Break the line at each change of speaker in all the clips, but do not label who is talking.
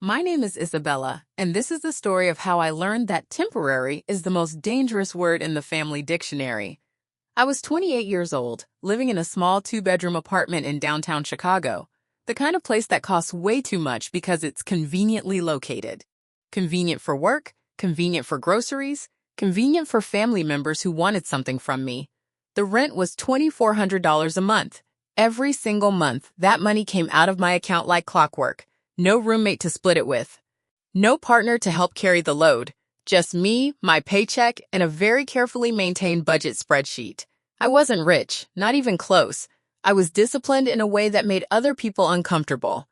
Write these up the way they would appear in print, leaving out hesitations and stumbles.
My name is Isabella, and this is the story of how I learned that temporary is the most dangerous word in the family dictionary. I was 28 years old, living in a small two-bedroom apartment in downtown Chicago, the kind of place that costs way too much because it's conveniently located. Convenient for work, convenient for groceries, convenient for family members who wanted something from me. The rent was $2,400 a month. Every single month, that money came out of my account like clockwork. No roommate to split it with. No partner to help carry the load. Just me, my paycheck, and a very carefully maintained budget spreadsheet. I wasn't rich, not even close. I was disciplined in a way that made other people uncomfortable.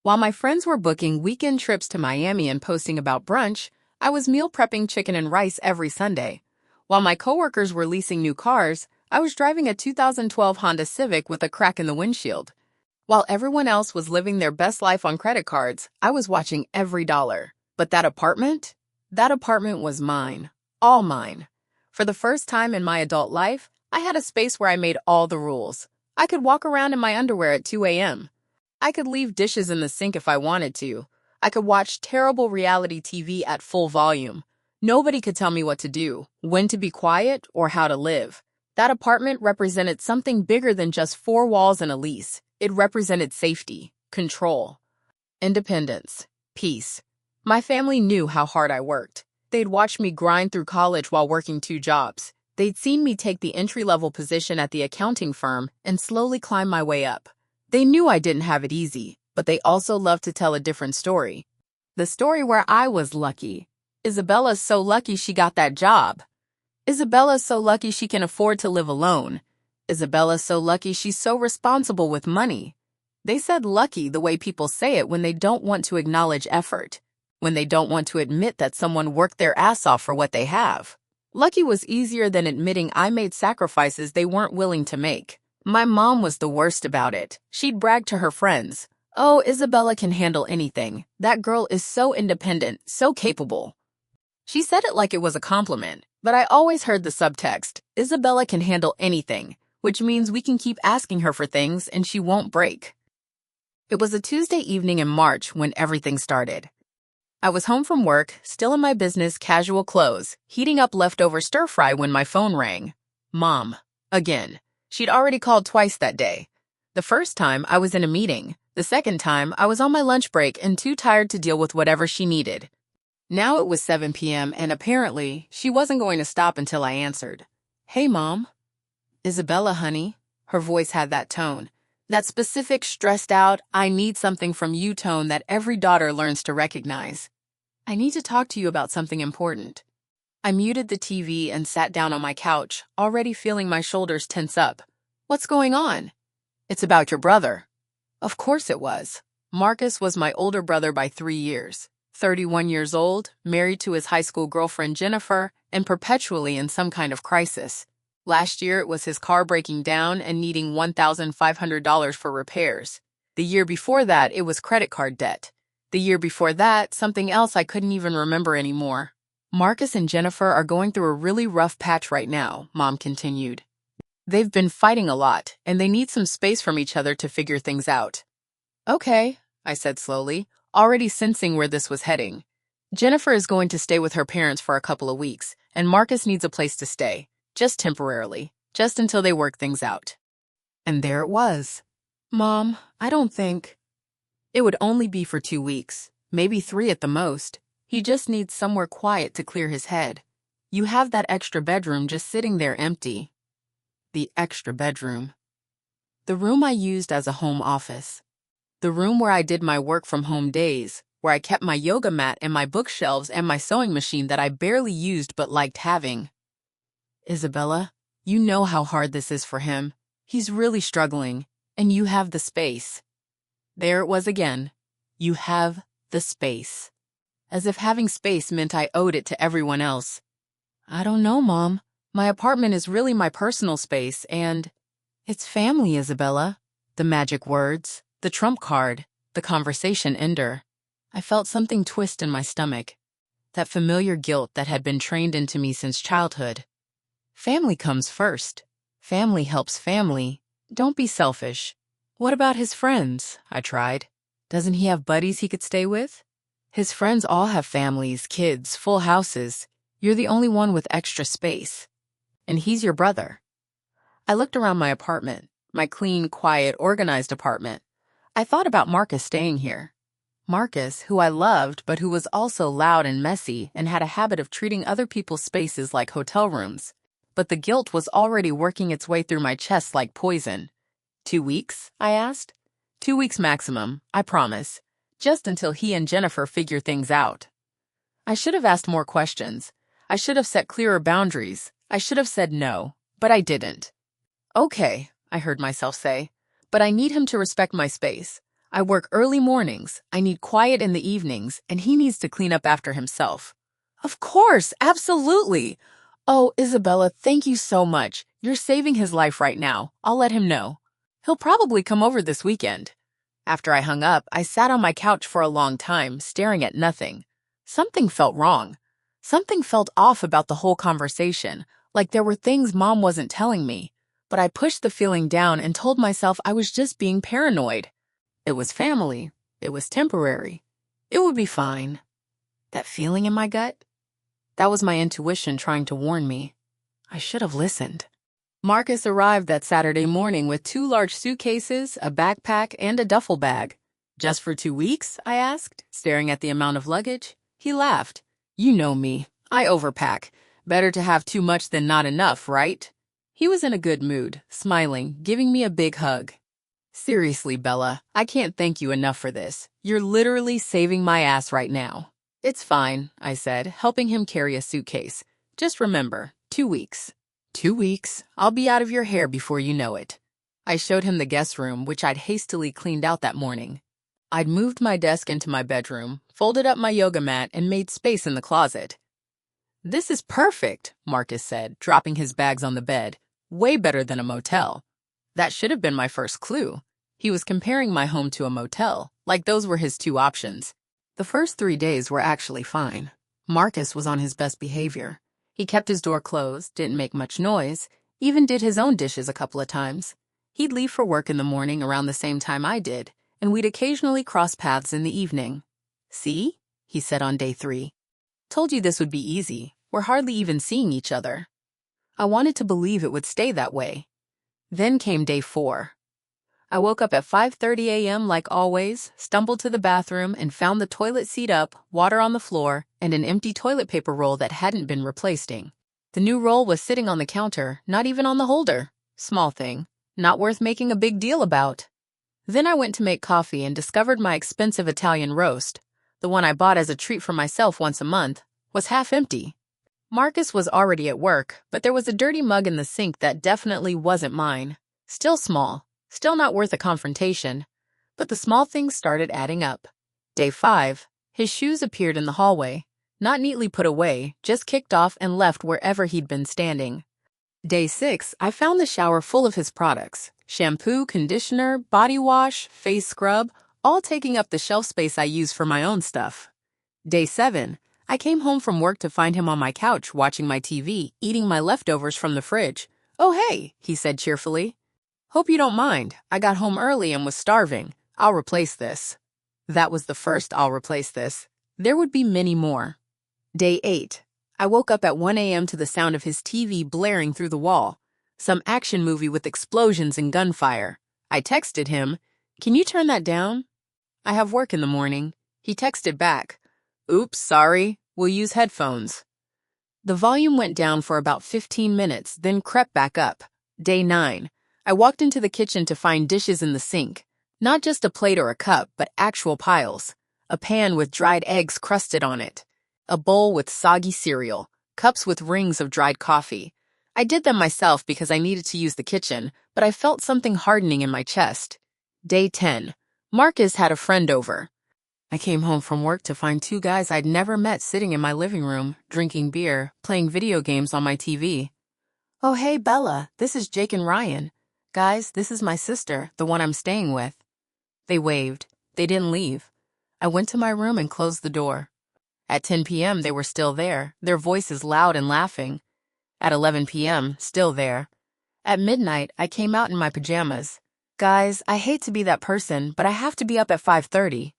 While my friends were booking weekend trips to Miami and posting about brunch, I was meal prepping chicken and rice every Sunday. While my coworkers were leasing new cars, I was driving a 2012 Honda Civic with a crack in the windshield. While everyone else was living their best life on credit cards, I was watching every dollar. But that apartment? That apartment was mine. All mine. For the first time in my adult life, I had a space where I made all the rules. I could walk around in my underwear at 2 a.m. I could leave dishes in the sink if I wanted to. I could watch terrible reality TV at full volume. Nobody could tell me what to do, when to be quiet, or how to live. That apartment represented something bigger than just four walls and a lease. It represented safety, control, independence, peace. My family knew how hard I worked. They'd watched me grind through college while working two jobs. They'd seen me take the entry-level position at the accounting firm and slowly climb my way up. They knew I didn't have it easy, but they also loved to tell a different story. The story where I was lucky. Isabella's so lucky she got that job. Isabella's so lucky she can afford to live alone. Isabella's so lucky she's so responsible with money. They said lucky the way people say it when they don't want to acknowledge effort, when they don't want to admit that someone worked their ass off for what they have. Lucky was easier than admitting I made sacrifices they weren't willing to make. My mom was the worst about it. She'd brag to her friends, "Oh, Isabella can handle anything. That girl is so independent, so capable." She said it like it was a compliment, but I always heard the subtext, "Isabella can handle anything," which means we can keep asking her for things and she won't break. It was a Tuesday evening in March when everything started. I was home from work, still in my business casual clothes, heating up leftover stir-fry when my phone rang. Mom. Again. She'd already called twice that day. The first time, I was in a meeting. The second time, I was on my lunch break and too tired to deal with whatever she needed. Now it was 7 p.m. and apparently, she wasn't going to stop until I answered. "Hey, Mom." "Isabella, honey." Her voice had that tone. That specific, stressed out, I need something from you tone that every daughter learns to recognize. "I need to talk to you about something important." I muted the TV and sat down on my couch, already feeling my shoulders tense up. "What's going on?" "It's about your brother." Of course it was. Marcus was my older brother by 3 years. 31 years old, married to his high school girlfriend Jennifer, and perpetually in some kind of crisis. Last year, it was his car breaking down and needing $1,500 for repairs. The year before that, it was credit card debt. The year before that, something else I couldn't even remember anymore. "Marcus and Jennifer are going through a really rough patch right now," Mom continued. "They've been fighting a lot, and they need some space from each other to figure things out." "Okay," I said slowly, already sensing where this was heading. "Jennifer is going to stay with her parents for a couple of weeks, and Marcus needs a place to stay. Just temporarily, just until they work things out." And there it was. "Mom, I don't think—" "It would only be for 2 weeks, maybe 3 at the most. He just needs somewhere quiet to clear his head. You have that extra bedroom just sitting there empty." The extra bedroom. The room I used as a home office. The room where I did my work from home days, where I kept my yoga mat and my bookshelves and my sewing machine that I barely used but liked having. "Isabella, you know how hard this is for him. He's really struggling, and you have the space." There it was again. You have the space. As if having space meant I owed it to everyone else. "I don't know, Mom. My apartment is really my personal space, and—" "It's family, Isabella." The magic words, the trump card, the conversation ender. I felt something twist in my stomach. That familiar guilt that had been trained into me since childhood. Family comes first. Family helps family. Don't be selfish. "What about his friends?" I tried. "Doesn't he have buddies he could stay with?" His friends all have families, kids, full houses. You're the only one with extra space. And he's your brother. I looked around my apartment, my clean, quiet, organized apartment. I thought about Marcus staying here. Marcus, who I loved, but who was also loud and messy and had a habit of treating other people's spaces like hotel rooms. But the guilt was already working its way through my chest like poison. 2 weeks? I asked. 2 weeks maximum, I promise. Just until he and Jennifer figure things out. I should have asked more questions. I should have set clearer boundaries. I should have said no, but I didn't. Okay, I heard myself say, but I need him to respect my space. I work early mornings, I need quiet in the evenings, and he needs to clean up after himself. Of course, absolutely. Oh, Isabella, thank you so much. You're saving his life right now. I'll let him know. He'll probably come over this weekend. After I hung up, I sat on my couch for a long time, staring at nothing. Something felt wrong. Something felt off about the whole conversation, like there were things Mom wasn't telling me. But I pushed the feeling down and told myself I was just being paranoid. It was family. It was temporary. It would be fine. That feeling in my gut? That was my intuition trying to warn me. I should have listened. Marcus arrived that Saturday morning with 2 large suitcases, a backpack, and a duffel bag. Just for 2 weeks? I asked, staring at the amount of luggage. He laughed. You know me. I overpack. Better to have too much than not enough, right? He was in a good mood, smiling, giving me a big hug. Seriously, Bella, I can't thank you enough for this. You're literally saving my ass right now. It's fine, I said, helping him carry a suitcase. Just remember, 2 weeks. 2 weeks. I'll be out of your hair before you know it. I showed him the guest room, which I'd hastily cleaned out that morning. I'd moved my desk into my bedroom, folded up my yoga mat, and made space in the closet. This is perfect, Marcus said, dropping his bags on the bed. Way better than a motel. That should have been my first clue. He was comparing my home to a motel, like those were his 2 options. The first 3 days were actually fine. Marcus was on his best behavior. He kept his door closed, didn't make much noise, even did his own dishes a couple of times. He'd leave for work in the morning around the same time I did, and we'd occasionally cross paths in the evening. See? He said on day 3. Told you this would be easy. We're hardly even seeing each other. I wanted to believe it would stay that way. Then came day 4. I woke up at 5:30 a.m. like always, stumbled to the bathroom, and found the toilet seat up, water on the floor, and an empty toilet paper roll that hadn't been replacing. The new roll was sitting on the counter, not even on the holder. Small thing, not worth making a big deal about. Then I went to make coffee and discovered my expensive Italian roast, the one I bought as a treat for myself once a month, was half empty. Marcus was already at work, but there was a dirty mug in the sink that definitely wasn't mine. Still small, still not worth a confrontation, but the small things started adding up. Day 5, his shoes appeared in the hallway, not neatly put away, just kicked off and left wherever he'd been standing. Day 6, I found the shower full of his products. Shampoo, conditioner, body wash, face scrub, all taking up the shelf space I use for my own stuff. Day 7, I came home from work to find him on my couch watching my TV, eating my leftovers from the fridge. Oh hey, he said cheerfully. Hope you don't mind. I got home early and was starving. I'll replace this. That was the first I'll replace this. There would be many more. Day 8, I woke up at 1 a.m. to the sound of his TV blaring through the wall. Some action movie with explosions and gunfire. I texted him, "Can you turn that down?" I have work in the morning. He texted back, "Oops, sorry, we'll use headphones." The volume went down for about 15 minutes, then crept back up. Day 9, I walked into the kitchen to find dishes in the sink. Not just a plate or a cup, but actual piles. A pan with dried eggs crusted on it. A bowl with soggy cereal. Cups with rings of dried coffee. I did them myself because I needed to use the kitchen, but I felt something hardening in my chest. Day 10, Marcus had a friend over. I came home from work to find 2 guys I'd never met sitting in my living room, drinking beer, playing video games on my TV. "Oh, hey, Bella, this is Jake and Ryan. Guys, this is my sister, the one I'm staying with." They waved. They didn't leave. I went to my room and closed the door. At 10 p.m., they were still there, their voices loud and laughing. At 11 p.m., still there. At midnight, I came out in my pajamas. Guys, I hate to be that person, but I have to be up at 5:30.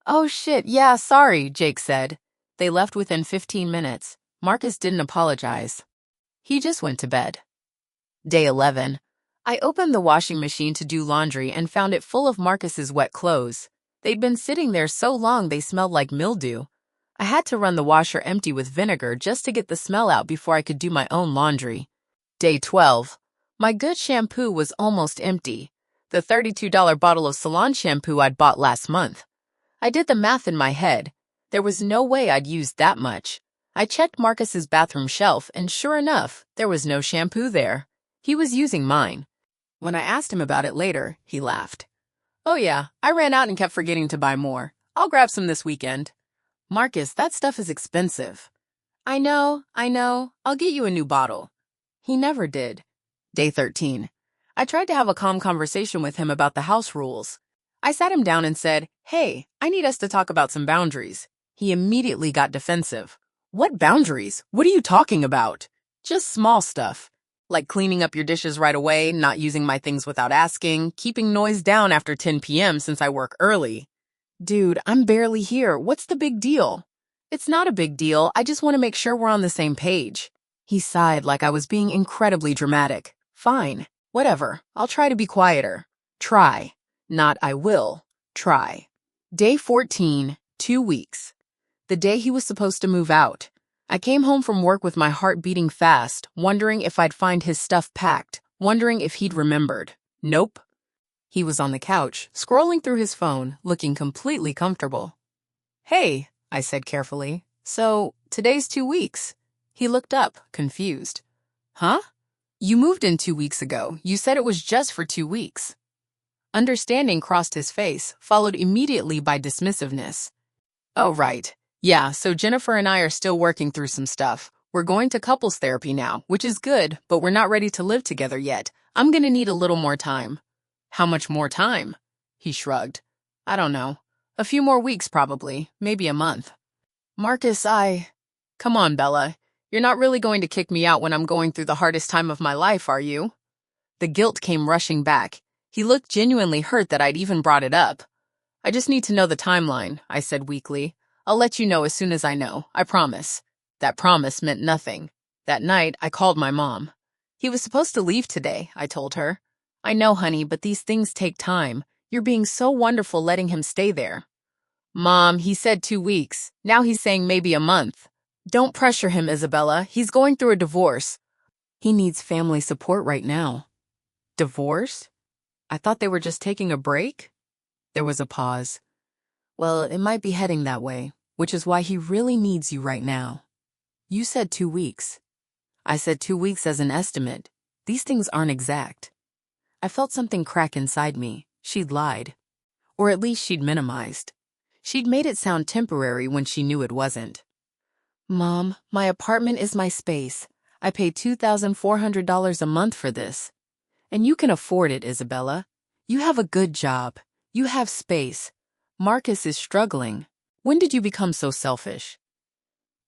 Oh shit, yeah, sorry, Jake said. They left within 15 minutes. Marcus didn't apologize. He just went to bed. Day 11. I opened the washing machine to do laundry and found it full of Marcus's wet clothes. They'd been sitting there so long they smelled like mildew. I had to run the washer empty with vinegar just to get the smell out before I could do my own laundry. Day 12. My good shampoo was almost empty. The $32 bottle of salon shampoo I'd bought last month. I did the math in my head. There was no way I'd used that much. I checked Marcus's bathroom shelf, and sure enough, there was no shampoo there. He was using mine. When I asked him about it later, he laughed. Oh yeah, I ran out and kept forgetting to buy more. I'll grab some this weekend. Marcus, that stuff is expensive. I know. I'll get you a new bottle. He never did. Day 13. I tried to have a calm conversation with him about the house rules. I sat him down and said, hey, I need us to talk about some boundaries. He immediately got defensive. What boundaries? What are you talking about? Just small stuff. Like cleaning up your dishes right away, not using my things without asking, keeping noise down after 10 p.m. since I work early. Dude, I'm barely here. What's the big deal? It's not a big deal. I just want to make sure we're on the same page. He sighed like I was being incredibly dramatic. Fine. Whatever. I'll try to be quieter. Try. Not I will. Try. Day 14, 2 weeks. The day he was supposed to move out. I came home from work with my heart beating fast, wondering if I'd find his stuff packed, wondering if he'd remembered. Nope. He was on the couch, scrolling through his phone, looking completely comfortable. Hey, I said carefully. So, today's 2 weeks. He looked up, confused. Huh? You moved in 2 weeks ago. You said it was just for 2 weeks. Understanding crossed his face, followed immediately by dismissiveness. Oh, right. Yeah, so Jennifer and I are still working through some stuff. We're going to couples therapy now, which is good, but we're not ready to live together yet. I'm gonna need a little more time. How much more time? He shrugged. I don't know. A few more weeks probably, maybe a month. Marcus, Come on, Bella. You're not really going to kick me out when I'm going through the hardest time of my life, are you? The guilt came rushing back. He looked genuinely hurt that I'd even brought it up. I just need to know the timeline, I said weakly. I'll let you know as soon as I know, I promise. That promise meant nothing. That night, I called my mom. He was supposed to leave today, I told her. I know, honey, but these things take time. You're being so wonderful letting him stay there. Mom, he said 2 weeks. Now he's saying maybe a month. Don't pressure him, Isabella. He's going through a divorce. He needs family support right now. Divorce? I thought they were just taking a break? There was a pause. Well, it might be heading that way, which is why he really needs you right now. You said 2 weeks. I said 2 weeks as an estimate. These things aren't exact. I felt something crack inside me. She'd lied. Or at least she'd minimized. She'd made it sound temporary when she knew it wasn't. Mom, my apartment is my space. I pay $2,400 a month for this. And you can afford it, Isabella. You have a good job. You have space. Marcus is struggling. When did you become so selfish?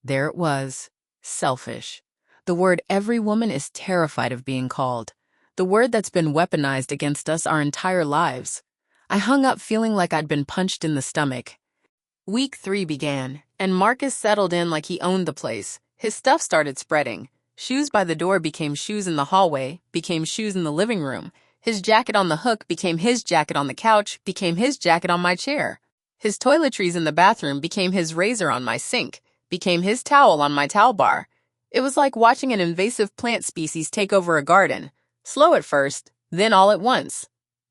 There it was. Selfish. The word every woman is terrified of being called. The word that's been weaponized against us our entire lives. I hung up feeling like I'd been punched in the stomach. Week 3 began, and Marcus settled in like he owned the place. His stuff started spreading. Shoes by the door became shoes in the hallway, became shoes in the living room. His jacket on the hook became his jacket on the couch, became his jacket on my chair. His toiletries in the bathroom became his razor on my sink, became his towel on my towel bar. It was like watching an invasive plant species take over a garden. Slow at first, then all at once.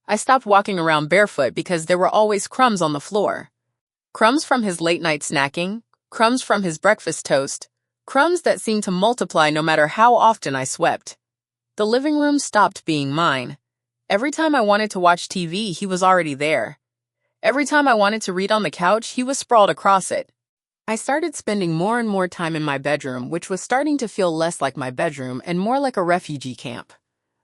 I stopped walking around barefoot because there were always crumbs on the floor. Crumbs from his late-night snacking, crumbs from his breakfast toast, crumbs that seemed to multiply no matter how often I swept. The living room stopped being mine. Every time I wanted to watch TV, he was already there. Every time I wanted to read on the couch, he was sprawled across it. I started spending more and more time in my bedroom, which was starting to feel less like my bedroom and more like a refugee camp.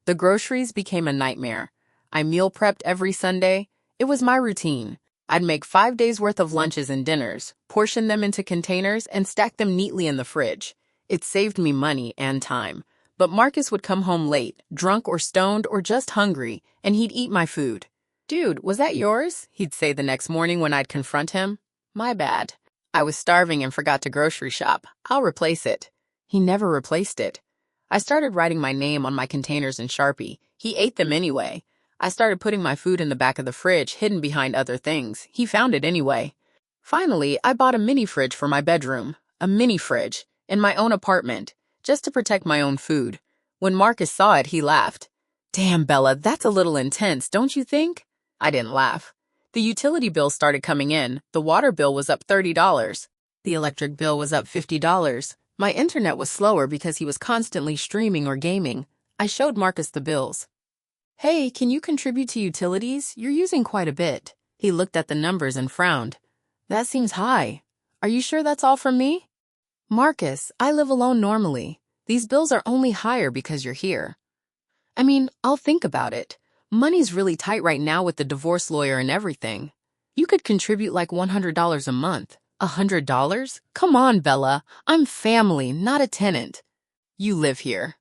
The groceries became a nightmare. I meal prepped every Sunday. It was my routine. I'd make 5 days' worth of lunches and dinners, portion them into containers, and stack them neatly in the fridge. It saved me money and time. But Marcus would come home late, drunk or stoned or just hungry, and he'd eat my food. Dude, was that yours? He'd say the next morning when I'd confront him. My bad. I was starving and forgot to grocery shop. I'll replace it. He never replaced it. I started writing my name on my containers in Sharpie. He ate them anyway. I started putting my food in the back of the fridge, hidden behind other things. He found it anyway. Finally, I bought a mini fridge for my bedroom. A mini fridge. In my own apartment. Just to protect my own food. When Marcus saw it, he laughed. Damn, Bella, that's a little intense, don't you think? I didn't laugh. The utility bill started coming in. The water bill was up $30. The electric bill was up $50. My internet was slower because he was constantly streaming or gaming. I showed Marcus the bills. Hey, can you contribute to utilities? You're using quite a bit. He looked at the numbers and frowned. That seems high. Are you sure that's all from me? Marcus, I live alone normally. These bills are only higher because you're here. I mean, I'll think about it. Money's really tight right now with the divorce lawyer and everything. You could contribute like $100 a month. $100? Come on, Bella. I'm family, not a tenant. You live here.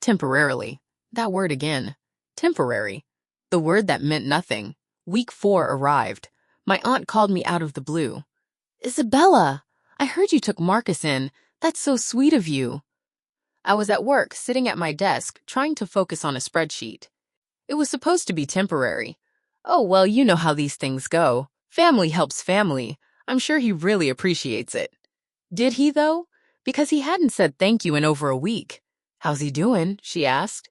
Temporarily. That word again. Temporary. The word that meant nothing. Week 4 arrived. My aunt called me out of the blue. Isabella, I heard you took Marcus in. That's so sweet of you. I was at work, sitting at my desk, trying to focus on a spreadsheet. It was supposed to be temporary. Oh, well, you know how these things go. Family helps family. I'm sure he really appreciates it. Did he, though? Because he hadn't said thank you in over a week. How's he doing? She asked.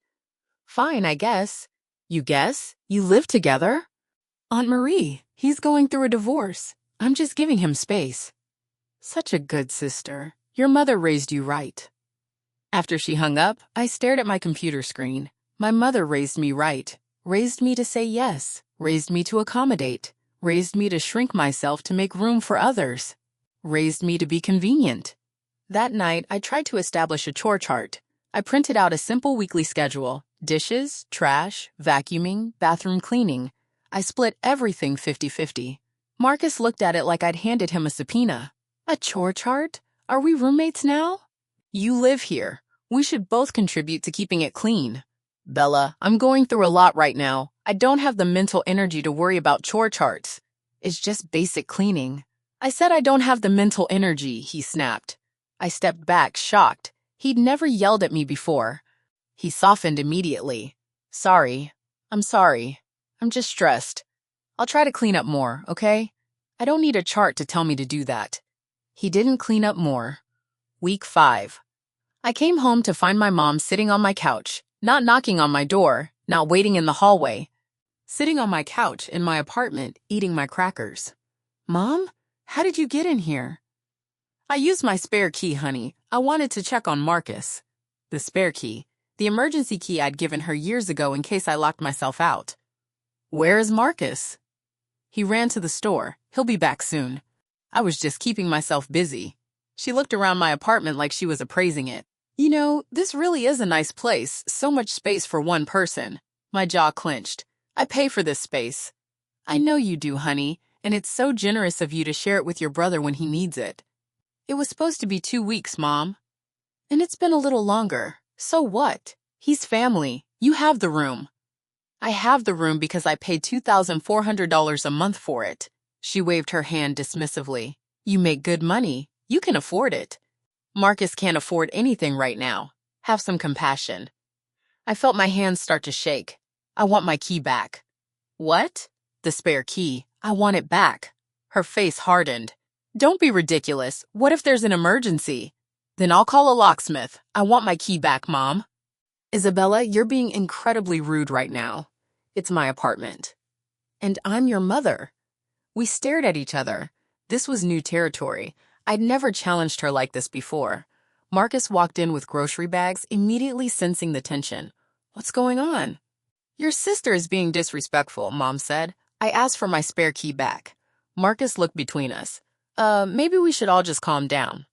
Fine, I guess. You guess? You live together? Aunt Marie, he's going through a divorce. I'm just giving him space. Such a good sister. Your mother raised you right. After she hung up, I stared at my computer screen. My mother raised me right. Raised me to say yes. Raised me to accommodate. Raised me to shrink myself to make room for others. Raised me to be convenient. That night, I tried to establish a chore chart. I printed out a simple weekly schedule. Dishes, trash, vacuuming, bathroom cleaning. I split everything 50-50. Marcus looked at it like I'd handed him a subpoena. A chore chart? Are we roommates now? You live here. We should both contribute to keeping it clean. Bella, I'm going through a lot right now. I don't have the mental energy to worry about chore charts. It's just basic cleaning. I said I don't have the mental energy, he snapped. I stepped back, shocked. He'd never yelled at me before. He softened immediately. Sorry. I'm sorry. I'm just stressed. I'll try to clean up more, okay? I don't need a chart to tell me to do that. He didn't clean up more. Week 5. I came home to find my mom sitting on my couch, not knocking on my door, not waiting in the hallway. Sitting on my couch in my apartment, eating my crackers. Mom, how did you get in here? I used my spare key, honey. I wanted to check on Marcus. The spare key. The emergency key I'd given her years ago in case I locked myself out. Where is Marcus? He ran to the store. He'll be back soon. I was just keeping myself busy. She looked around my apartment like she was appraising it. You know, this really is a nice place. So much space for one person. My jaw clenched. I pay for this space. I know you do, honey, and it's so generous of you to share it with your brother when he needs it. It was supposed to be 2 weeks, Mom. And it's been a little longer. So what? He's family. You have the room. I have the room because I paid $2,400 a month for it. She waved her hand dismissively. You make good money. You can afford it. Marcus can't afford anything right now. Have some compassion. I felt my hands start to shake. I want my key back. What? The spare key. I want it back. Her face hardened. Don't be ridiculous. What if there's an emergency? Then I'll call a locksmith. I want my key back, Mom. Isabella, you're being incredibly rude right now. It's my apartment. And I'm your mother. We stared at each other. This was new territory. I'd never challenged her like this before. Marcus walked in with grocery bags, immediately sensing the tension. What's going on? Your sister is being disrespectful, Mom said. I asked for my spare key back. Marcus looked between us. Maybe we should all just calm down.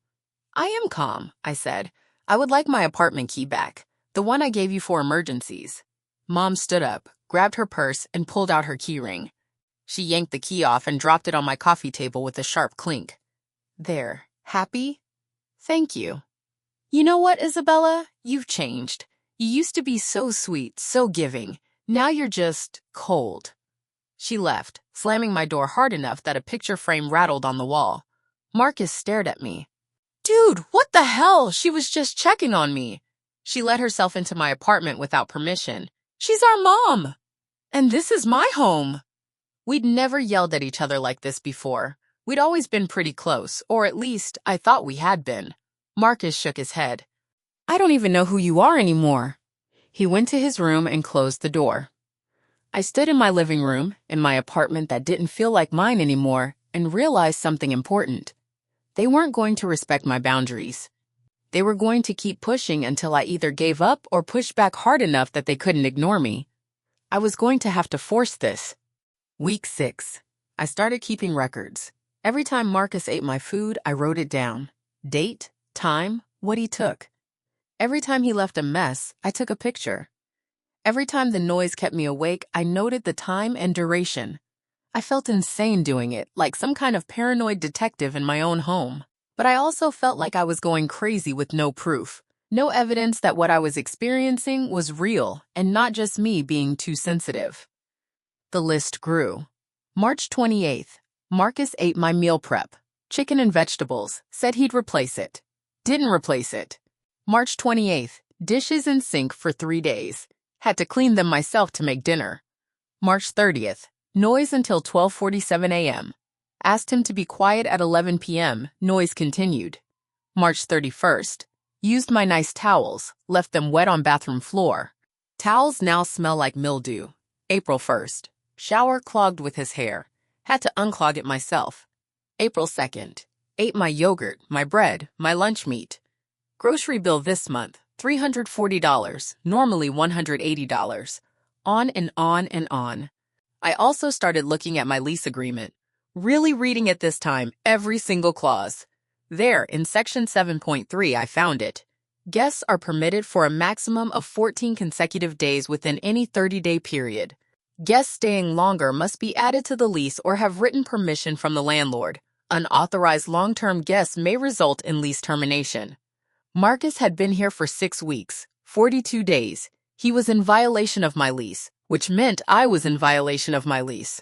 I am calm, I said. I would like my apartment key back. The one I gave you for emergencies. Mom stood up, grabbed her purse, and pulled out her key ring. She yanked the key off and dropped it on my coffee table with a sharp clink. There. Happy? Thank you. You know what, Isabella? You've changed. You used to be so sweet, so giving. Now you're just cold. She left, slamming my door hard enough that a picture frame rattled on the wall. Marcus stared at me. Dude, what the hell? She was just checking on me. She let herself into my apartment without permission. She's our mom. And this is my home. We'd never yelled at each other like this before. We'd always been pretty close, or at least I thought we had been. Marcus shook his head. I don't even know who you are anymore. He went to his room and closed the door. I stood in my living room, in my apartment that didn't feel like mine anymore, and realized something important. They weren't going to respect my boundaries. They were going to keep pushing until I either gave up or pushed back hard enough that they couldn't ignore me. I was going to have to force this. Week 6. I started keeping records. Every time Marcus ate my food, I wrote it down. Date, time, what he took. Every time he left a mess, I took a picture. Every time the noise kept me awake, I noted the time and duration. I felt insane doing it, like some kind of paranoid detective in my own home. But I also felt like I was going crazy with no proof. No evidence that what I was experiencing was real and not just me being too sensitive. The list grew. March 28th. Marcus ate my meal prep. Chicken and vegetables. Said he'd replace it. Didn't replace it. March 28th. Dishes in sink for 3 days. Had to clean them myself to make dinner. March 30th. Noise until 12:47 a.m. Asked him to be quiet at 11 p.m. Noise continued. March 31st. Used my nice towels. Left them wet on bathroom floor. Towels now smell like mildew. April 1st. Shower clogged with his hair. Had to unclog it myself. April 2nd. Ate my yogurt, my bread, my lunch meat. Grocery bill this month, $340, normally $180. On and on and on. I also started looking at my lease agreement. Really reading it this time, every single clause. There, in section 7.3, I found it. Guests are permitted for a maximum of 14 consecutive days within any 30-day period. Guests staying longer must be added to the lease or have written permission from the landlord. Unauthorized long-term guests may result in lease termination. Marcus had been here for 6 weeks, 42 days. He was in violation of my lease, which meant I was in violation of my lease,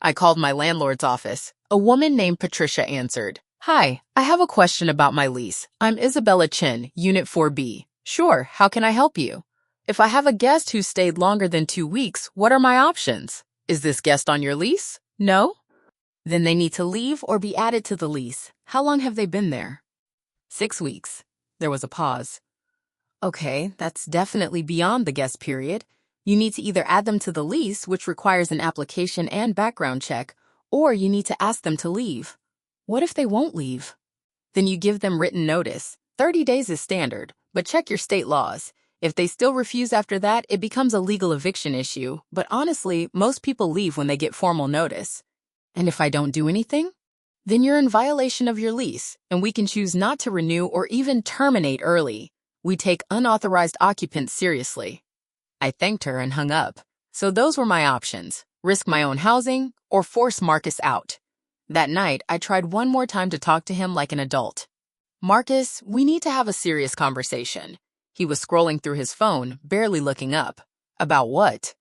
I called my landlord's office. A woman named Patricia answered. Hi, I have a question about my lease. I'm Isabella Chin, Unit 4B. Sure, how can I help you? If I have a guest who stayed longer than 2 weeks, what are my options? Is this guest on your lease? No? Then they need to leave or be added to the lease. How long have they been there? 6 weeks. There was a pause. Okay, that's definitely beyond the guest period. You need to either add them to the lease, which requires an application and background check, or you need to ask them to leave. What if they won't leave? Then you give them written notice. 30 days is standard, but check your state laws. If they still refuse after that, it becomes a legal eviction issue, but honestly, most people leave when they get formal notice. And if I don't do anything? Then you're in violation of your lease, and we can choose not to renew or even terminate early. We take unauthorized occupants seriously. I thanked her and hung up. So those were my options: risk my own housing or force Marcus out. That night, I tried one more time to talk to him like an adult. Marcus, we need to have a serious conversation. He was scrolling through his phone, barely looking up. About what?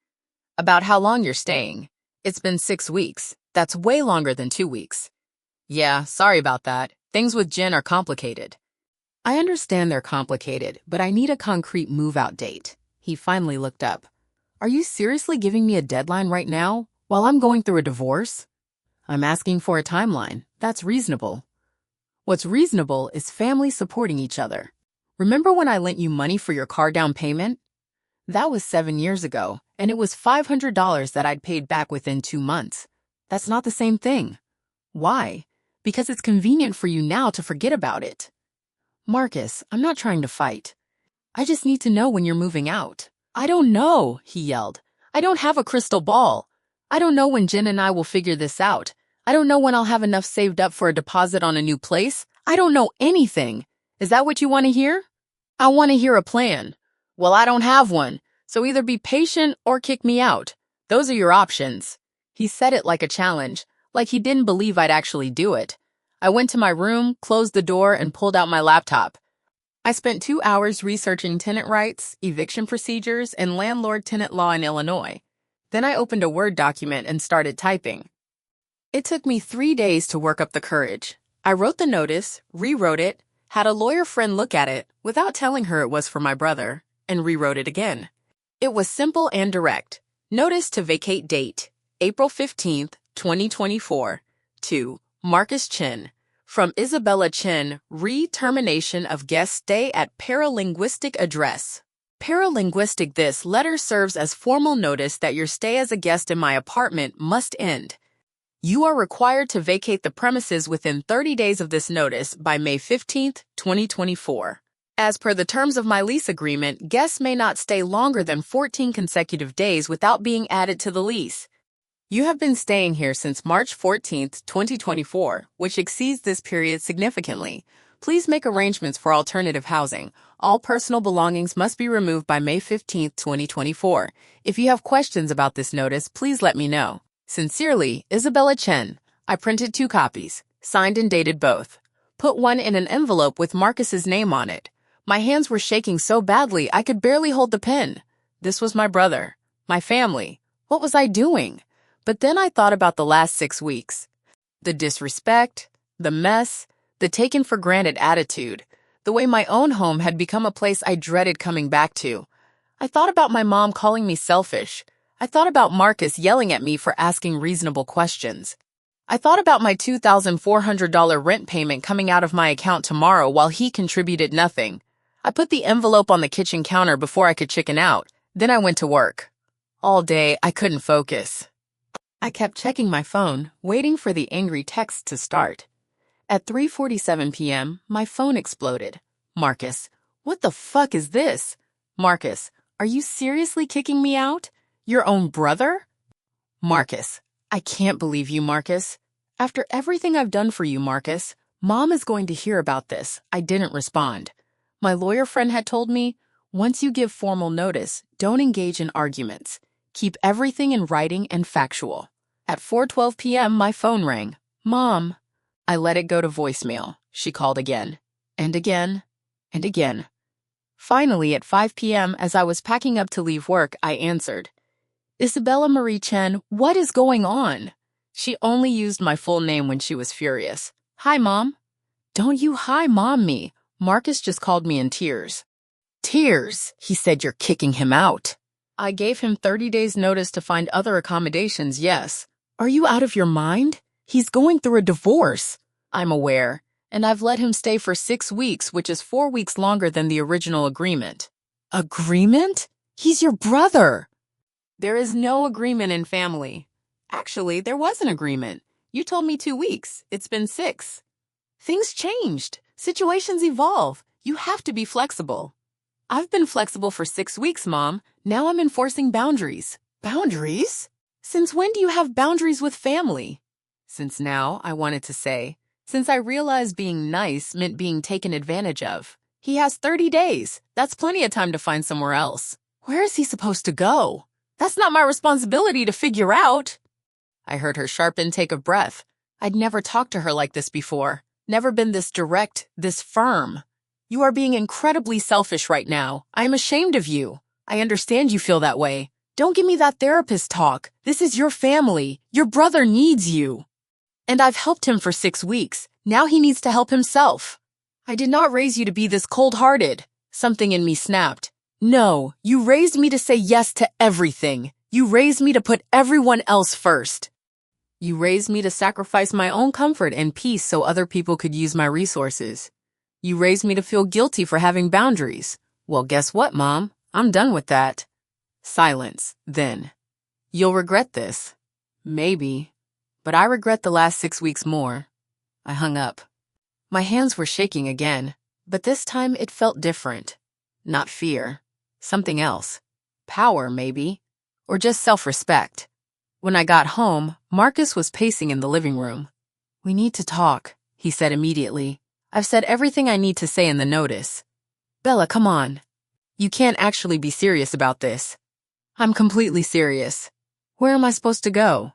About how long you're staying. It's been 6 weeks. That's way longer than 2 weeks. Yeah, sorry about that. Things with Jen are complicated. I understand they're complicated, but I need a concrete move-out date. He finally looked up. Are you seriously giving me a deadline right now, while I'm going through a divorce? I'm asking for a timeline. That's reasonable. What's reasonable is families supporting each other. Remember when I lent you money for your car down payment? That was 7 years ago, and it was $500 that I'd paid back within 2 months. That's not the same thing. Why? Because it's convenient for you now to forget about it. Marcus, I'm not trying to fight. I just need to know when you're moving out. I don't know, he yelled. I don't have a crystal ball. I don't know when Jen and I will figure this out. I don't know when I'll have enough saved up for a deposit on a new place. I don't know anything. Is that what you want to hear? I want to hear a plan. Well, I don't have one, so either be patient or kick me out. Those are your options. He said it like a challenge, like he didn't believe I'd actually do it. I went to my room, closed the door, and pulled out my laptop. I spent 2 hours researching tenant rights, eviction procedures, and landlord-tenant law in Illinois. Then I opened a Word document and started typing. It took me 3 days to work up the courage. I wrote the notice, rewrote it, had a lawyer friend look at it without telling her it was for my brother, and rewrote it again. It was simple and direct. Notice to vacate date, April 15th, 2024, to Marcus Chen. From Isabella Chen, re-termination of guest stay at paralinguistic address. Paralinguistic. This letter serves as formal notice that your stay as a guest in my apartment must end. You are required to vacate the premises within 30 days of this notice by May 15th, 2024. As per the terms of my lease agreement, guests may not stay longer than 14 consecutive days without being added to the lease. You have been staying here since March 14th, 2024, which exceeds this period significantly. Please make arrangements for alternative housing. All personal belongings must be removed by May 15th, 2024. If you have questions about this notice, please let me know. Sincerely, Isabella Chen. I printed 2 copies, signed and dated both. Put one in an envelope with Marcus's name on it. My hands were shaking so badly I could barely hold the pen. This was my brother, my family. What was I doing? But then I thought about the last 6 weeks. The disrespect, the mess, the taken for granted attitude, the way my own home had become a place I dreaded coming back to. I thought about my mom calling me selfish. I thought about Marcus yelling at me for asking reasonable questions. I thought about my $2,400 rent payment coming out of my account tomorrow while he contributed nothing. I put the envelope on the kitchen counter before I could chicken out. Then I went to work. All day, I couldn't focus. I kept checking my phone, waiting for the angry text to start. At 3:47 p.m., my phone exploded. Marcus, what the fuck is this? Marcus, are you seriously kicking me out? Your own brother? Marcus, I can't believe you, Marcus. After everything I've done for you, Marcus, Mom is going to hear about this. I didn't respond. My lawyer friend had told me, once you give formal notice, don't engage in arguments. Keep everything in writing and factual. At 4:12 p.m., my phone rang. Mom. I let it go to voicemail. She called again, and again, and again. Finally, at 5 p.m., as I was packing up to leave work, I answered. Isabella Marie Chen, what is going on? She only used my full name when she was furious. Hi, Mom. Don't you hi, Mom me. Marcus just called me in tears. Tears? He said you're kicking him out. I gave him 30 days notice to find other accommodations, yes. Are you out of your mind? He's going through a divorce. I'm aware, and I've let him stay for 6 weeks, which is 4 weeks longer than the original agreement. Agreement? He's your brother. There is no agreement in family. Actually, there was an agreement. You told me 2 weeks. It's been 6. Things changed. Situations evolve. You have to be flexible. I've been flexible for 6 weeks, Mom. Now I'm enforcing boundaries. Boundaries? Since when do you have boundaries with family? Since now, I wanted to say. Since I realized being nice meant being taken advantage of. He has 30 days. That's plenty of time to find somewhere else. Where is he supposed to go? That's not my responsibility to figure out. I heard her sharp intake of breath. I'd never talked to her like this before. Never been this direct, this firm. You are being incredibly selfish right now. I am ashamed of you. I understand you feel that way. Don't give me that therapist talk. This is your family. Your brother needs you. And I've helped him for 6 weeks. Now he needs to help himself. I did not raise you to be this cold-hearted. Something in me snapped. No, you raised me to say yes to everything. You raised me to put everyone else first. You raised me to sacrifice my own comfort and peace so other people could use my resources. You raised me to feel guilty for having boundaries. Well, guess what, Mom? I'm done with that. Silence, then. You'll regret this. Maybe. But I regret the last 6 weeks more. I hung up. My hands were shaking again, but this time it felt different. Not fear. Something else. Power, maybe. Or just self-respect. When I got home, Marcus was pacing in the living room. We need to talk, he said immediately. I've said everything I need to say in the notice. Bella, come on. You can't actually be serious about this. I'm completely serious. Where am I supposed to go?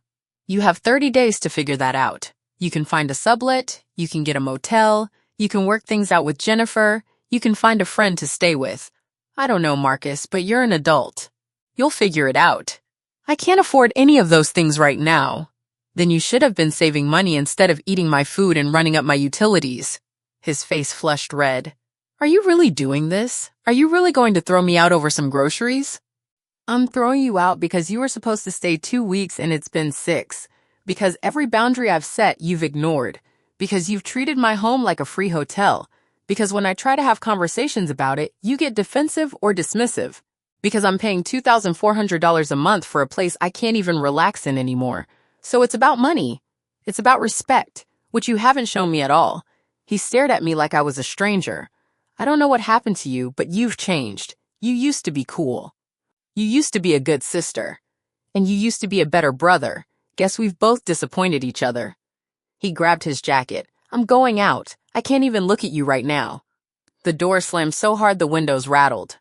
You have 30 days to figure that out. You can find a sublet, you can get a motel, you can work things out with Jennifer, you can find a friend to stay with. I don't know, Marcus, but you're an adult. You'll figure it out. I can't afford any of those things right now. Then you should have been saving money instead of eating my food and running up my utilities. His face flushed red. Are you really doing this? Are you really going to throw me out over some groceries? I'm throwing you out because you were supposed to stay 2 weeks and it's been 6. Because every boundary I've set, you've ignored. Because you've treated my home like a free hotel. Because when I try to have conversations about it, you get defensive or dismissive. Because I'm paying $2,400 a month for a place I can't even relax in anymore. So it's about money. It's about respect, which you haven't shown me at all. He stared at me like I was a stranger. I don't know what happened to you, but you've changed. You used to be cool. You used to be a good sister. And you used to be a better brother. Guess we've both disappointed each other. He grabbed his jacket. I'm going out. I can't even look at you right now. The door slammed so hard the windows rattled.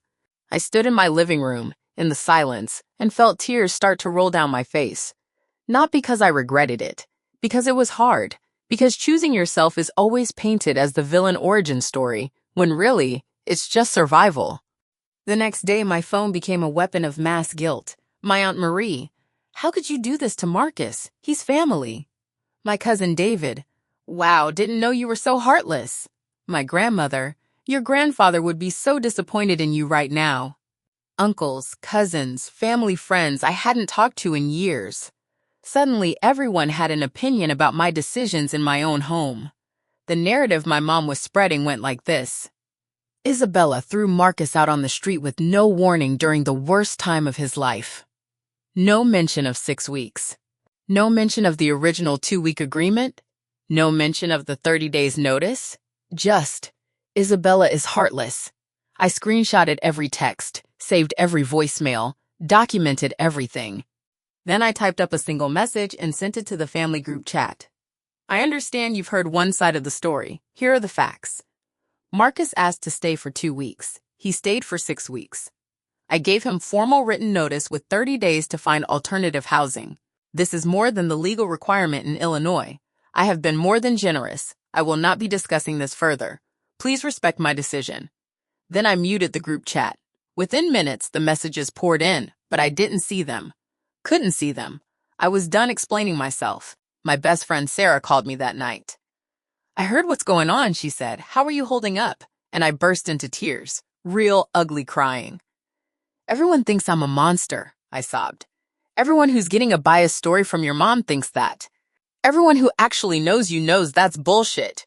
I stood in my living room, in the silence, and felt tears start to roll down my face. Not because I regretted it, because it was hard, because choosing yourself is always painted as the villain origin story, when really, it's just survival. The next day, my phone became a weapon of mass guilt. My Aunt Marie. How could you do this to Marcus? He's family. My cousin David. Wow, didn't know you were so heartless. My grandmother. Your grandfather would be so disappointed in you right now. Uncles, cousins, family friends I hadn't talked to in years. Suddenly, everyone had an opinion about my decisions in my own home. The narrative my mom was spreading went like this. Isabella threw Marcus out on the street with no warning during the worst time of his life. No mention of 6 weeks. No mention of the original 2-week agreement. No mention of the 30 days notice. Just, Isabella is heartless. I screenshotted every text, saved every voicemail, documented everything. Then I typed up a single message and sent it to the family group chat. I understand you've heard one side of the story. Here are the facts. Marcus asked to stay for 2 weeks. He stayed for 6 weeks. I gave him formal written notice with 30 days to find alternative housing. This is more than the legal requirement in Illinois. I have been more than generous. I will not be discussing this further. Please respect my decision. Then I muted the group chat. Within minutes, the messages poured in, but I didn't see them. Couldn't see them. I was done explaining myself. My best friend Sarah called me that night. I heard what's going on, she said. How are you holding up? And I burst into tears. Real ugly crying. Everyone thinks I'm a monster, I sobbed. Everyone who's getting a biased story from your mom thinks that. Everyone who actually knows you knows that's bullshit.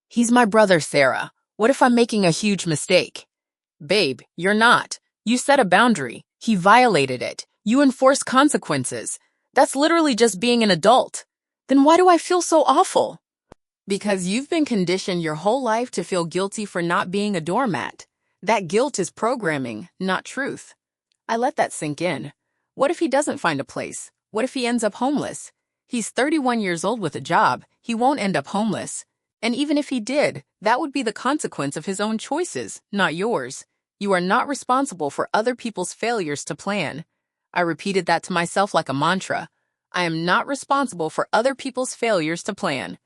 He's my brother, Sarah. What if I'm making a huge mistake? Babe, you're not. You set a boundary. He violated it. You enforce consequences. That's literally just being an adult. Then why do I feel so awful? Because you've been conditioned your whole life to feel guilty for not being a doormat. That guilt is programming, not truth. I let that sink in. What if he doesn't find a place? What if he ends up homeless? He's 31 years old with a job. He won't end up homeless. And even if he did, that would be the consequence of his own choices, not yours. You are not responsible for other people's failures to plan. I repeated that to myself like a mantra. I am not responsible for other people's failures to plan.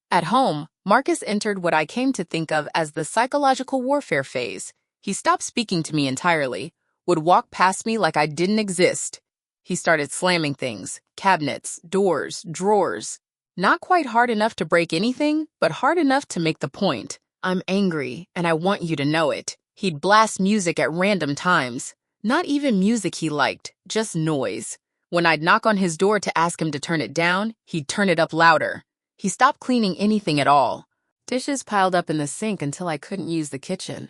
At home, Marcus entered what I came to think of as the psychological warfare phase. He stopped speaking to me entirely, would walk past me like I didn't exist. He started slamming things, cabinets, doors, drawers. Not quite hard enough to break anything, but hard enough to make the point. I'm angry, and I want you to know it. He'd blast music at random times. Not even music he liked, just noise. When I'd knock on his door to ask him to turn it down, he'd turn it up louder. He stopped cleaning anything at all. Dishes piled up in the sink until I couldn't use the kitchen.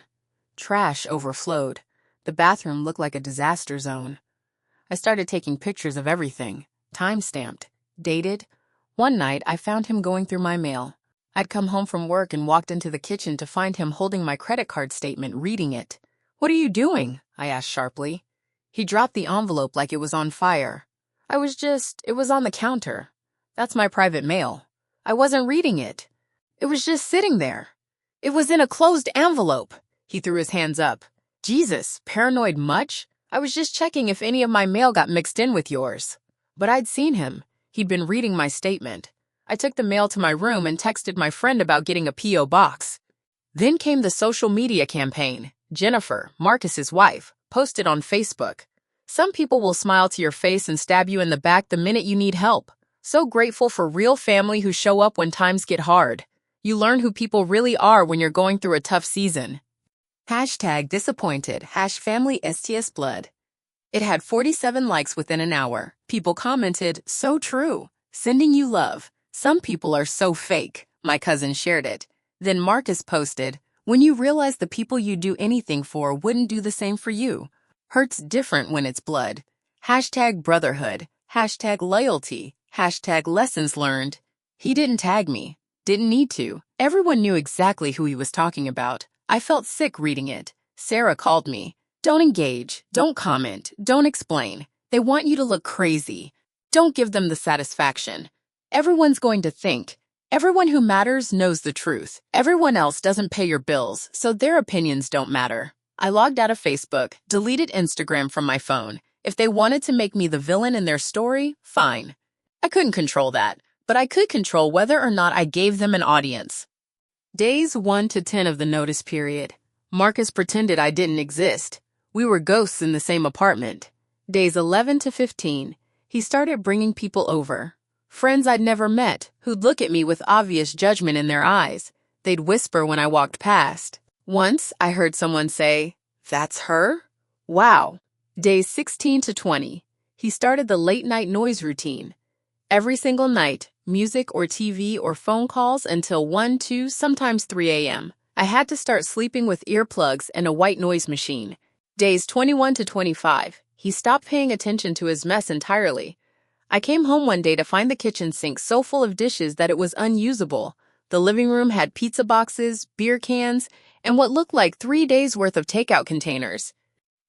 Trash overflowed. The bathroom looked like a disaster zone. I started taking pictures of everything, time-stamped, dated. One night, I found him going through my mail. I'd come home from work and walked into the kitchen to find him holding my credit card statement, reading it. What are you doing? I asked sharply. He dropped the envelope like it was on fire. It was on the counter. That's my private mail. I wasn't reading it. It was just sitting there. It was in a closed envelope. He threw his hands up. Jesus, paranoid much? I was just checking if any of my mail got mixed in with yours. But I'd seen him. He'd been reading my statement. I took the mail to my room and texted my friend about getting a P.O. box. Then came the social media campaign. Jennifer, Marcus's wife, posted on Facebook. Some people will smile to your face and stab you in the back the minute you need help. So grateful for real family who show up when times get hard. You learn who people really are when you're going through a tough season. Hashtag disappointed, #family STS blood. It had 47 likes within an hour. People commented, so true. Sending you love. Some people are so fake. My cousin shared it. Then Marcus posted, when you realize the people you do anything for wouldn't do the same for you. Hurts different when it's blood. Hashtag brotherhood. Hashtag loyalty. Hashtag lessons learned. He didn't tag me. Didn't need to. Everyone knew exactly who he was talking about. I felt sick reading it. Sarah called me. Don't engage. Don't comment. Don't explain. They want you to look crazy. Don't give them the satisfaction. Everyone's going to think. Everyone who matters knows the truth. Everyone else doesn't pay your bills, so their opinions don't matter. I logged out of Facebook, deleted Instagram from my phone. If they wanted to make me the villain in their story, fine. I couldn't control that, but I could control whether or not I gave them an audience. Days 1 to 10 of the notice period. Marcus pretended I didn't exist. We were ghosts in the same apartment. Days 11 to 15. He started bringing people over. Friends I'd never met, who'd look at me with obvious judgment in their eyes. They'd whisper when I walked past. Once, I heard someone say, "That's her?" Wow. Days 16 to 20. He started the late-night noise routine. Every single night, music or TV or phone calls until 1, 2, sometimes 3 a.m. I had to start sleeping with earplugs and a white noise machine. Days 21 to 25. He stopped paying attention to his mess entirely. I came home one day to find the kitchen sink so full of dishes that it was unusable. The living room had pizza boxes, beer cans, and what looked like 3 days' worth of takeout containers.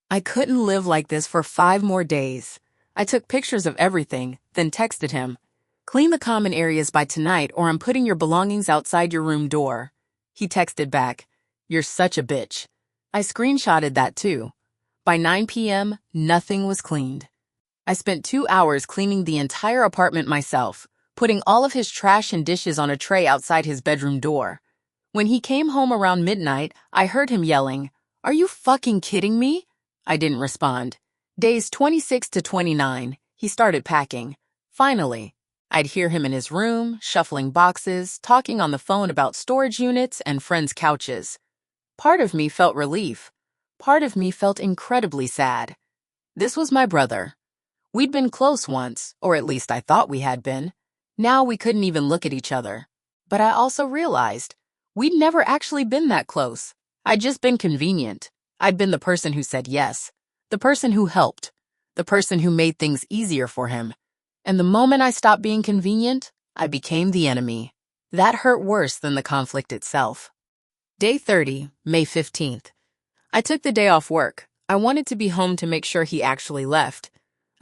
I couldn't live like this for 5 more days. I took pictures of everything, then texted him. Clean the common areas by tonight or I'm putting your belongings outside your room door. He texted back, "You're such a bitch." I screenshotted that too. By 9 p.m., nothing was cleaned. I spent 2 hours cleaning the entire apartment myself, putting all of his trash and dishes on a tray outside his bedroom door. When he came home around midnight, I heard him yelling, "Are you fucking kidding me?" I didn't respond. Days 26 to 29, he started packing. Finally, I'd hear him in his room, shuffling boxes, talking on the phone about storage units and friends' couches. Part of me felt relief. Part of me felt incredibly sad. This was my brother. We'd been close once, or at least I thought we had been. Now we couldn't even look at each other. But I also realized we'd never actually been that close. I'd just been convenient. I'd been the person who said yes, the person who helped, the person who made things easier for him. And the moment I stopped being convenient, I became the enemy. That hurt worse than the conflict itself. Day 30, May 15th. I took the day off work. I wanted to be home to make sure he actually left.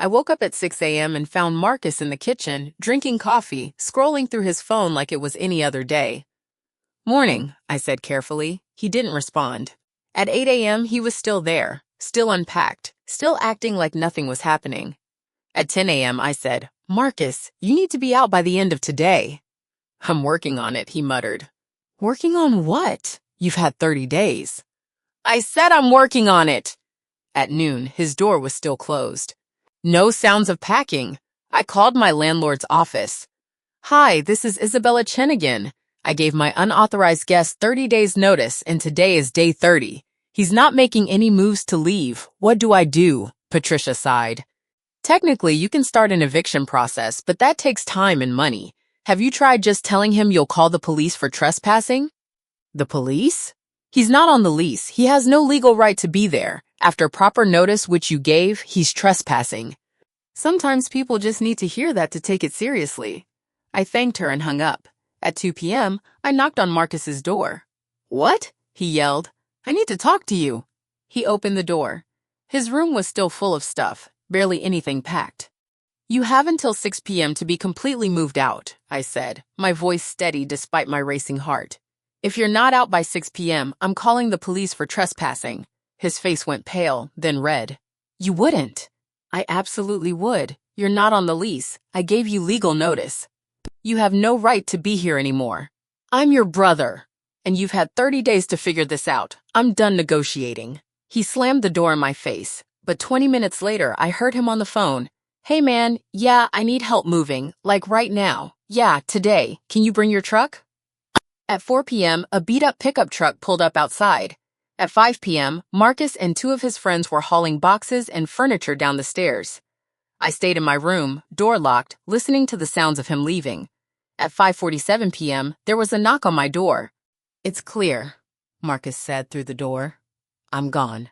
I woke up at 6 a.m. and found Marcus in the kitchen, drinking coffee, scrolling through his phone like it was any other day. "Morning," I said carefully. He didn't respond. At 8 a.m., he was still there, still unpacked, still acting like nothing was happening. At 10 a.m., I said, "Marcus, you need to be out by the end of today." "I'm working on it," he muttered. "Working on what? You've had 30 days. "I said I'm working on it." At noon, his door was still closed. No sounds of packing. I called my landlord's office. "Hi, this is Isabella Chen again. I gave my unauthorized guest 30 days notice, and today is day 30. He's not making any moves to leave. What do I do?" Patricia sighed. "Technically, you can start an eviction process, but that takes time and money. Have you tried just telling him you'll call the police for trespassing?" "The police?" "He's not on the lease. He has no legal right to be there. After proper notice which you gave, he's trespassing." Sometimes people just need to hear that to take it seriously. I thanked her and hung up. At 2 p.m., I knocked on Marcus's door. "What?" he yelled. "I need to talk to you." He opened the door. His room was still full of stuff, barely anything packed. "You have until 6 p.m. to be completely moved out," I said, my voice steady despite my racing heart. "If you're not out by 6 p.m., I'm calling the police for trespassing." His face went pale, then red. "You wouldn't." "I absolutely would. You're not on the lease. I gave you legal notice. You have no right to be here anymore. I'm your brother, and you've had 30 days to figure this out. I'm done negotiating." He slammed the door in my face, But 20 minutes later, I heard him on the phone. Hey man, yeah, I need help moving, like right now. Yeah, today. Can you bring your truck? At 4 p.m., a beat-up pickup truck pulled up outside. At 5 p.m., Marcus and two of his friends were hauling boxes and furniture down the stairs. I stayed in my room, door locked, listening to the sounds of him leaving. At 5:47 p.m., there was a knock on my door. It's clear, Marcus said through the door. I'm gone.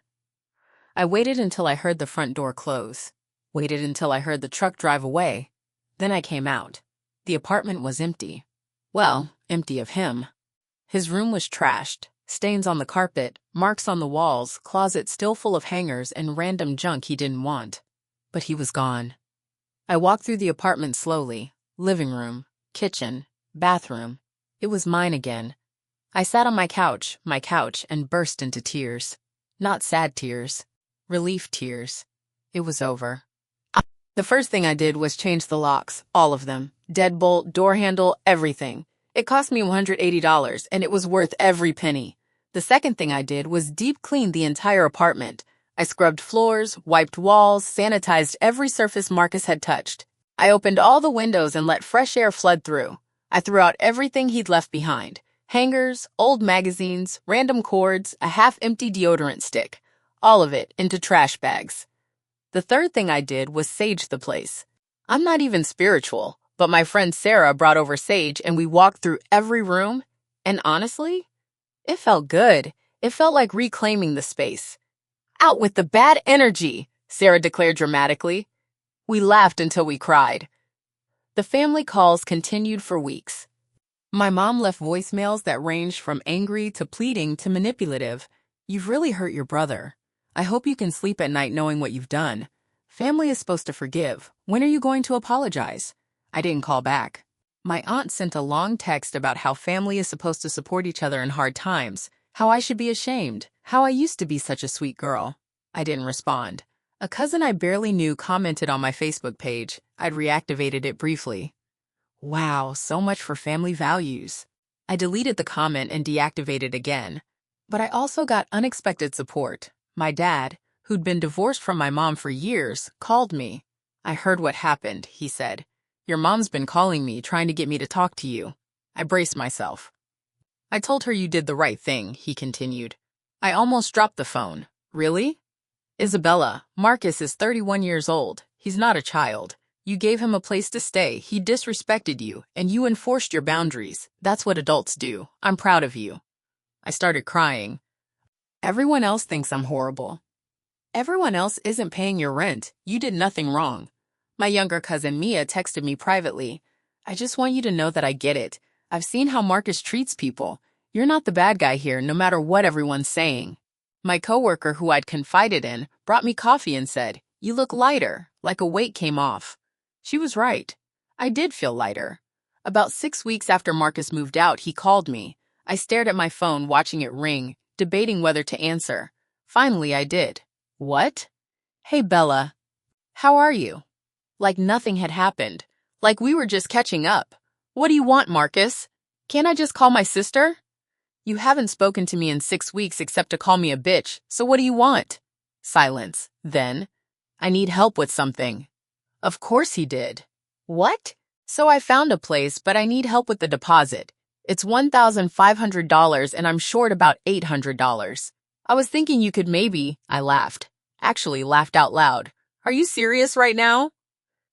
I waited until I heard the front door close. Waited until I heard the truck drive away. Then I came out. The apartment was empty. Well, empty of him. His room was trashed. Stains on the carpet, marks on the walls, closet still full of hangers and random junk he didn't want. But he was gone. I walked through the apartment slowly. Living room, kitchen, bathroom. It was mine again. I sat on my couch, and burst into tears. Not sad tears. Relief tears. It was over. The first thing I did was change the locks, all of them. Deadbolt, door handle, everything. It cost me $180, and it was worth every penny. The second thing I did was deep clean the entire apartment. I scrubbed floors, wiped walls, sanitized every surface Marcus had touched. I opened all the windows and let fresh air flood through. I threw out everything he'd left behind. Hangers, old magazines, random cords, a half-empty deodorant stick. All of it into trash bags. The third thing I did was sage the place. I'm not even spiritual, but my friend Sarah brought over sage and we walked through every room. And honestly, it felt good. It felt like reclaiming the space. Out with the bad energy, Sarah declared dramatically. We laughed until we cried. The family calls continued for weeks. My mom left voicemails that ranged from angry to pleading to manipulative. You've really hurt your brother. I hope you can sleep at night knowing what you've done. Family is supposed to forgive. When are you going to apologize? I didn't call back. My aunt sent a long text about how family is supposed to support each other in hard times, how I should be ashamed, how I used to be such a sweet girl. I didn't respond. A cousin I barely knew commented on my Facebook page. I'd reactivated it briefly. Wow, so much for family values. I deleted the comment and deactivated again. But I also got unexpected support. My dad, who'd been divorced from my mom for years, called me. I heard what happened, he said. Your mom's been calling me, trying to get me to talk to you. I braced myself. I told her you did the right thing, he continued. I almost dropped the phone. Really? Isabella, Marcus is 31 years old. He's not a child. You gave him a place to stay, he disrespected you, and you enforced your boundaries. That's what adults do. I'm proud of you. I started crying. Everyone else thinks I'm horrible. Everyone else isn't paying your rent. You did nothing wrong. My younger cousin Mia texted me privately. I just want you to know that I get it. I've seen how Marcus treats people. You're not the bad guy here, no matter what everyone's saying. My coworker, who I'd confided in, brought me coffee and said, You look lighter, like a weight came off. She was right. I did feel lighter. About 6 weeks after Marcus moved out, he called me. I stared at my phone, watching it ring, debating whether to answer. Finally, I did. What? Hey, Bella. How are you? Like nothing had happened. Like we were just catching up. What do you want, Marcus? Can't I just call my sister? You haven't spoken to me in 6 weeks except to call me a bitch, so what do you want? Silence. Then, I need help with something. Of course he did. What? So I found a place, but I need help with the deposit. It's $1,500 and I'm short about $800. I was thinking you could maybe, I laughed. Actually laughed out loud. Are you serious right now?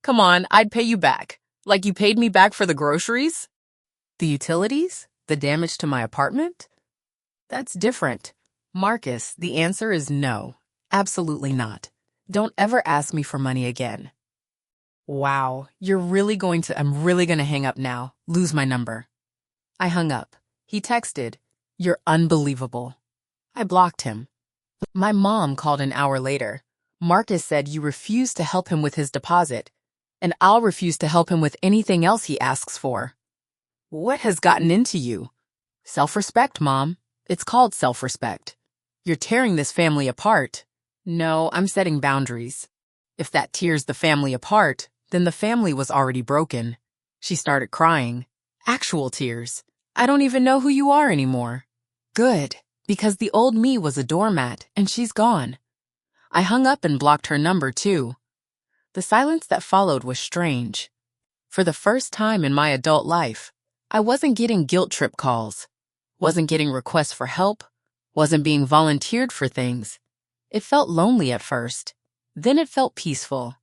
Come on, I'd pay you back. Like you paid me back for the groceries? The utilities? The damage to my apartment? That's different. Marcus, the answer is no. Absolutely not. Don't ever ask me for money again. Wow, I'm really going to hang up now. Lose my number. I hung up. He texted, You're unbelievable. I blocked him. My mom called an hour later. Marcus said you refused to help him with his deposit, and I'll refuse to help him with anything else he asks for. What has gotten into you? Self-respect, Mom. It's called self-respect. You're tearing this family apart. No, I'm setting boundaries. If that tears the family apart, then the family was already broken. She started crying. Actual tears. I don't even know who you are anymore. Good, because the old me was a doormat, and she's gone. I hung up and blocked her number too. The silence that followed was strange. For the first time in my adult life, I wasn't getting guilt trip calls, wasn't getting requests for help, wasn't being volunteered for things. It felt lonely at first. Then it felt peaceful.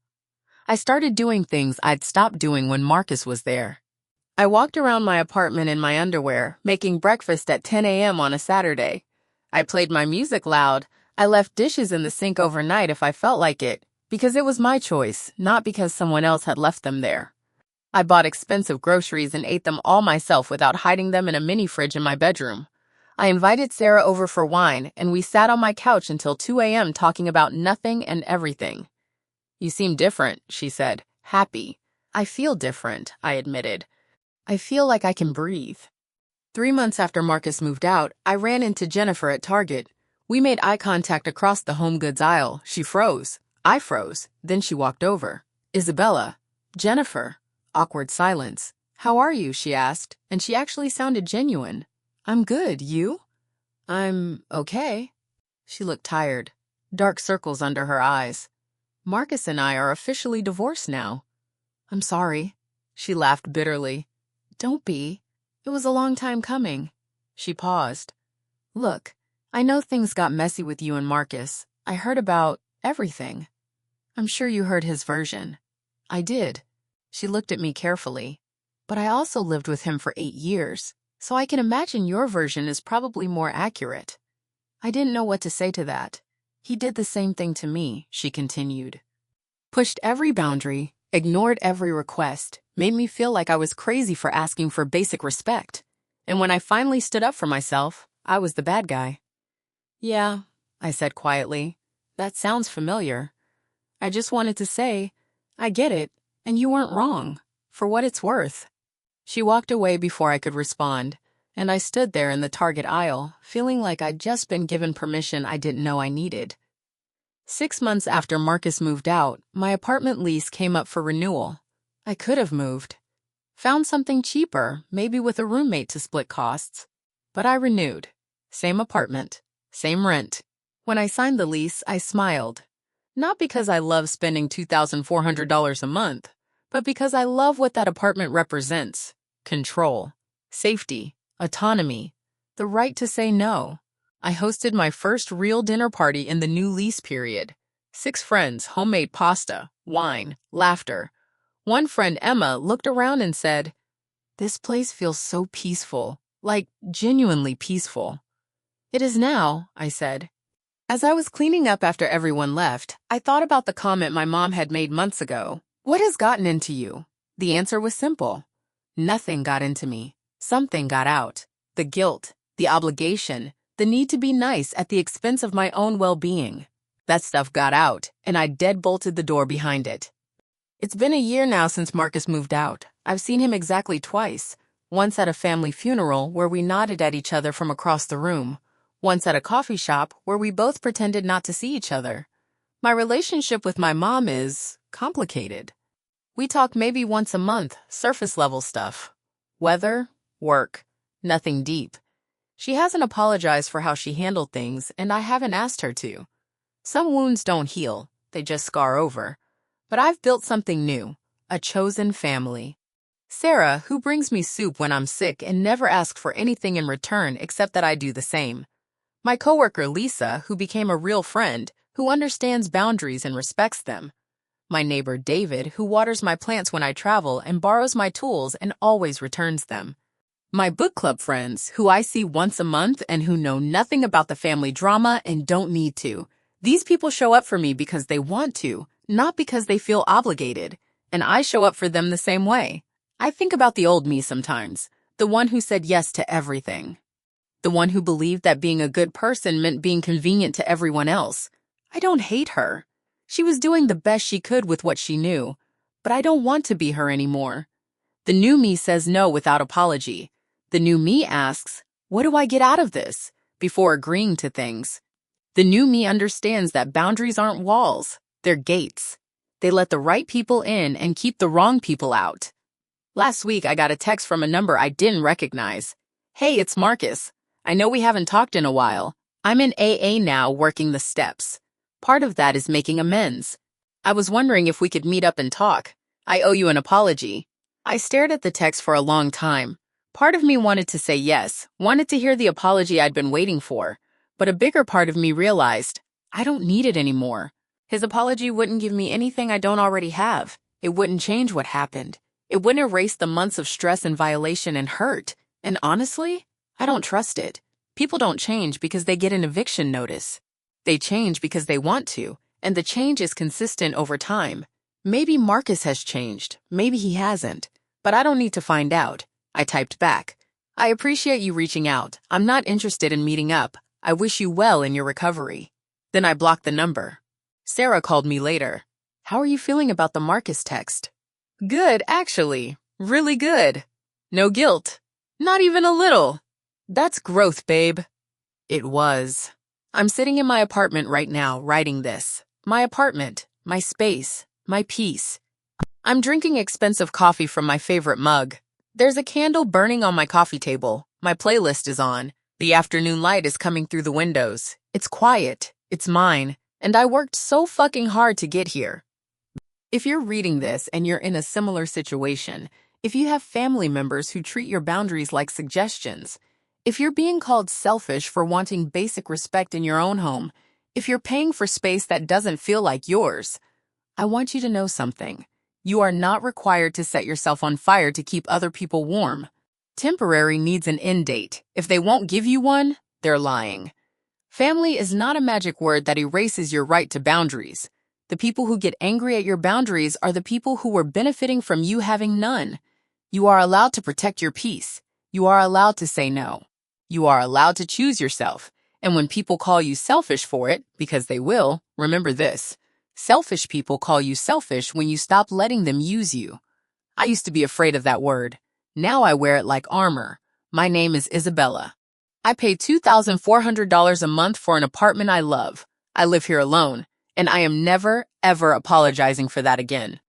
I started doing things I'd stopped doing when Marcus was there. I walked around my apartment in my underwear, making breakfast at 10 a.m. on a Saturday. I played my music loud. I left dishes in the sink overnight if I felt like it, because it was my choice, not because someone else had left them there. I bought expensive groceries and ate them all myself without hiding them in a mini fridge in my bedroom. I invited Sarah over for wine, and we sat on my couch until 2 a.m. talking about nothing and everything. "You seem different," she said, happy. "I feel different," I admitted. "I feel like I can breathe." 3 months after Marcus moved out, I ran into Jennifer at Target. We made eye contact across the home goods aisle. She froze. I froze. Then she walked over. "Isabella." "Jennifer." Awkward silence. "How are you?" she asked, and she actually sounded genuine. "I'm good. You?" "I'm okay." She looked tired. Dark circles under her eyes. "Marcus and I are officially divorced now." "I'm sorry." She laughed bitterly. "Don't be. It was a long time coming." She paused. "Look, I know things got messy with you and Marcus. I heard about everything." "I'm sure you heard his version." "I did." She looked at me carefully. "But I also lived with him for 8 years, so I can imagine your version is probably more accurate." I didn't know what to say to that. "He did the same thing to me," she continued. "Pushed every boundary, ignored every request, made me feel like I was crazy for asking for basic respect. And when I finally stood up for myself, I was the bad guy." "Yeah," I said quietly. "That sounds familiar. I just wanted to say, I get it, and you weren't wrong, for what it's worth." She walked away before I could respond, and I stood there in the Target aisle, feeling like I'd just been given permission I didn't know I needed. 6 months after Marcus moved out, my apartment lease came up for renewal. I could have moved. Found something cheaper, maybe with a roommate to split costs. But I renewed. Same apartment, same rent. When I signed the lease, I smiled. Not because I love spending $2,400 a month, but because I love what that apartment represents. Control, safety, autonomy, the right to say no. I hosted my first real dinner party in the new lease period. 6 friends, homemade pasta, wine, laughter. One friend, Emma, looked around and said, "This place feels so peaceful, like genuinely peaceful." "It is now," I said. As I was cleaning up after everyone left, I thought about the comment my mom had made months ago. "What has gotten into you?" The answer was simple. Nothing got into me. Something got out. The guilt, the obligation, the need to be nice at the expense of my own well-being. That stuff got out, and I deadbolted the door behind it. It's been a year now since Marcus moved out. I've seen him exactly twice. Once at a family funeral where we nodded at each other from across the room. Once at a coffee shop where we both pretended not to see each other. My relationship with my mom is complicated. We talk maybe once a month, surface-level stuff. Weather, work, nothing deep. She hasn't apologized for how she handled things, and I haven't asked her to. Some wounds don't heal, they just scar over. But I've built something new, a chosen family. Sarah, who brings me soup when I'm sick and never asks for anything in return except that I do the same. My coworker Lisa, who became a real friend, who understands boundaries and respects them. My neighbor David, who waters my plants when I travel and borrows my tools and always returns them. My book club friends, who I see once a month and who know nothing about the family drama and don't need to. These people show up for me because they want to, not because they feel obligated, and I show up for them the same way. I think about the old me sometimes, the one who said yes to everything. The one who believed that being a good person meant being convenient to everyone else. I don't hate her. She was doing the best she could with what she knew, but I don't want to be her anymore. The new me says no without apology. The new me asks, "What do I get out of this?" before agreeing to things. The new me understands that boundaries aren't walls, they're gates. They let the right people in and keep the wrong people out. Last week, I got a text from a number I didn't recognize. "Hey, it's Marcus. I know we haven't talked in a while. I'm in AA now working the steps." Part of that is making amends. I was wondering if we could meet up and talk. I owe you an apology. I stared at the text for a long time. Part of me wanted to say yes, wanted to hear the apology I'd been waiting for. But a bigger part of me realized, I don't need it anymore. His apology wouldn't give me anything I don't already have. It wouldn't change what happened. It wouldn't erase the months of stress and violation and hurt. And honestly, I don't trust it. People don't change because they get an eviction notice. They change because they want to, and the change is consistent over time. Maybe Marcus has changed, maybe he hasn't, but I don't need to find out. I typed back. I appreciate you reaching out. I'm not interested in meeting up. I wish you well in your recovery. Then I blocked the number. Sarah called me later. How are you feeling about the Marcus text? Good, actually. Really good. No guilt. Not even a little. That's growth, babe. It was. I'm sitting in my apartment right now, writing this. My apartment, my space, my peace. I'm drinking expensive coffee from my favorite mug. There's a candle burning on my coffee table. My playlist is on. The afternoon light is coming through the windows. It's quiet. It's mine. And I worked so fucking hard to get here. If you're reading this and you're in a similar situation, if you have family members who treat your boundaries like suggestions, if you're being called selfish for wanting basic respect in your own home, if you're paying for space that doesn't feel like yours, I want you to know something. You are not required to set yourself on fire to keep other people warm. Temporary needs an end date. If they won't give you one, they're lying. Family is not a magic word that erases your right to boundaries. The people who get angry at your boundaries are the people who were benefiting from you having none. You are allowed to protect your peace. You are allowed to say no. You are allowed to choose yourself. And when people call you selfish for it, because they will, remember this. Selfish people call you selfish when you stop letting them use you. I used to be afraid of that word. Now I wear it like armor. My name is Isabella. I pay $2,400 a month for an apartment I love. I live here alone, and I am never, ever apologizing for that again.